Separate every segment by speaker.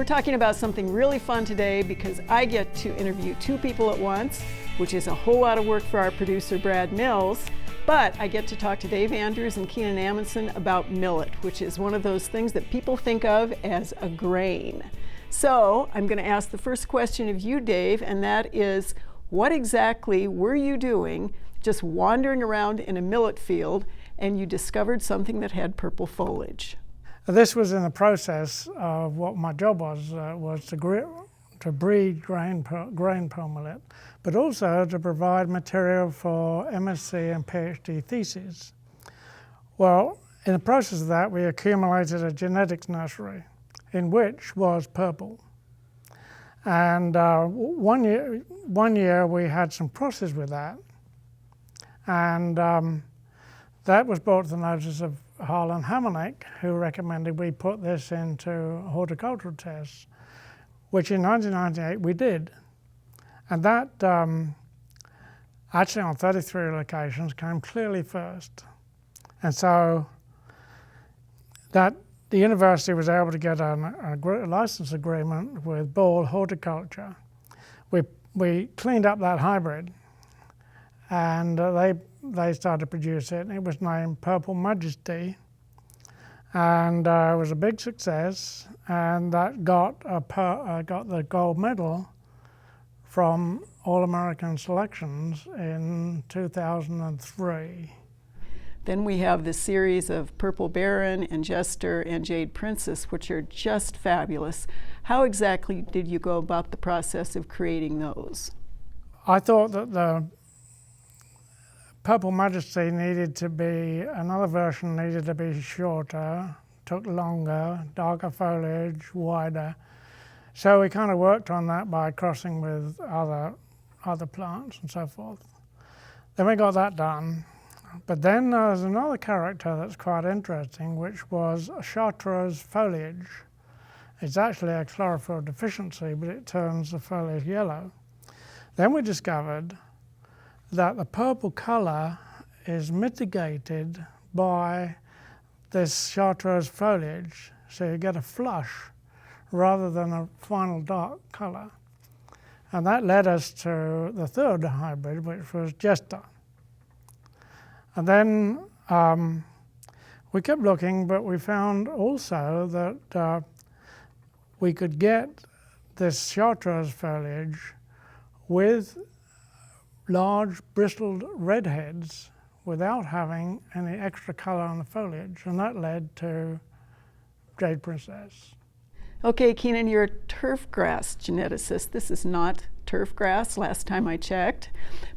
Speaker 1: talking about something really fun today because I get to interview two people at once, which is a whole lot of work for our producer, Brad Mills. But I get to talk to Dave Andrews and Keenan Amundsen about millet, which is one of those things that people think of as a grain. So I'm going to ask the first question of you, Dave, and that is, what exactly were you doing just wandering around in a millet field and you discovered something that had purple foliage?
Speaker 2: This was in the process of what my job was to breed grain pearl millet, but also to provide material for MSc and PhD theses. Well, in the process of that, we accumulated a genetics nursery in which was purple. And one year we had some crosses with that, and that was brought to the notice of Harlan Hamonic, who recommended we put this into horticultural tests, which in 1998 we did. And that, actually on 33 locations, came clearly first. And so that the university was able to get a license agreement with Ball Horticulture. We cleaned up that hybrid, and they started to produce it, and it was named Purple Majesty, and it was a big success, and that got the gold medal from All-American Selections in 2003.
Speaker 1: Then we have the series of Purple Baron and Jester and Jade Princess, which are just fabulous. How exactly did you go about the process of creating those? I
Speaker 2: thought that the Purple Majesty another version needed to be shorter, took longer, darker foliage, wider. So we kind of worked on that by crossing with other plants and so forth. Then we got that done. But then there's another character that's quite interesting, which was chartreuse foliage. It's actually a chlorophyll deficiency, but it turns the foliage yellow. Then we discovered that the purple color is mitigated by this chartreuse foliage, so you get a flush rather than a final dark color. And that led us to the third hybrid, which was Jester. And then we kept looking, but we found also that we could get this chartreuse foliage with large bristled redheads without having any extra color on the foliage, and that led to Jade Princess.
Speaker 1: Okay, Keenan, you're a turf grass geneticist. This is not turf grass, last time I checked,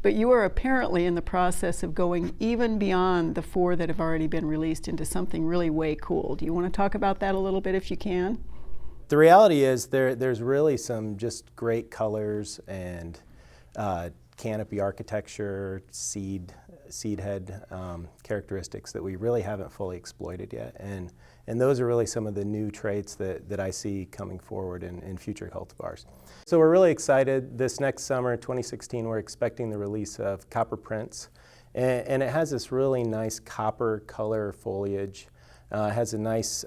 Speaker 1: but you are apparently in the process of going even beyond the 4 that have already been released into something really way cool. Do you want to talk about that a little bit if you can?
Speaker 3: The reality is there's really some just great colors and canopy architecture, seed head characteristics that we really haven't fully exploited yet. And those are really some of the new traits that I see coming forward in future cultivars. So we're really excited. This next summer, 2016, we're expecting the release of Copper Prince. And it has this really nice copper color foliage. It has a nice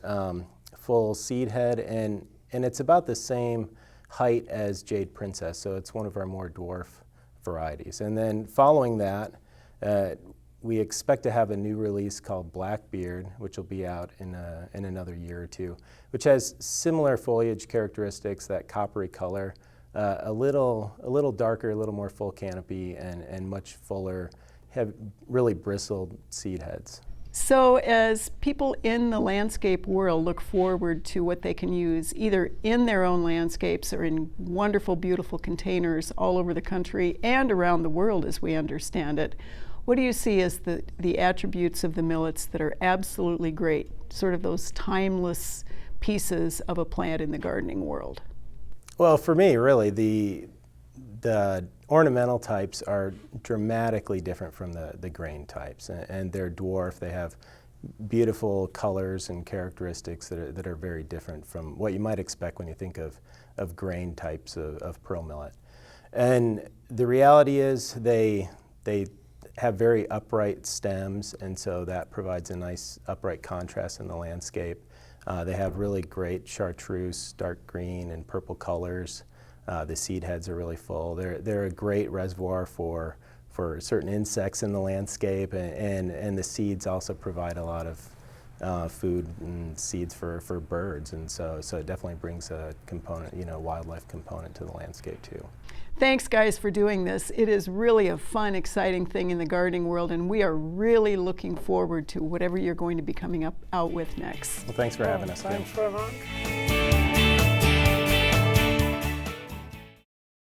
Speaker 3: full seed head, and it's about the same height as Jade Princess, so it's one of our more dwarf varieties. And then following that, we expect to have a new release called Blackbeard, which will be out in another year or two, which has similar foliage characteristics, that coppery color, a little darker, a little more full canopy, and much fuller, have really bristled seed heads.
Speaker 1: So as people in the landscape world look forward to what they can use either in their own landscapes or in wonderful, beautiful containers all over the country and around the world as we understand it, what do you see as the attributes of the millets that are absolutely great, sort of those timeless pieces of a plant in the gardening world?
Speaker 3: Well, for me, really, the ornamental types are dramatically different from the grain types, and they're dwarf. They have beautiful colors and characteristics that are very different from what you might expect when you think of grain types of pearl millet. And the reality is they have very upright stems, and so that provides a nice upright contrast in the landscape. They have really great chartreuse, dark green and purple colors. The seed heads are really full. They're a great reservoir for certain insects in the landscape, and the seeds also provide a lot of food and seeds for birds, and so it definitely brings a component, wildlife component to the landscape too.
Speaker 1: Thanks, guys, for doing this. It is really a fun, exciting thing in the gardening world, and we are really looking forward to whatever you're going to be coming out with next.
Speaker 3: Well, thanks for having us, Kim.
Speaker 2: Thanks very much.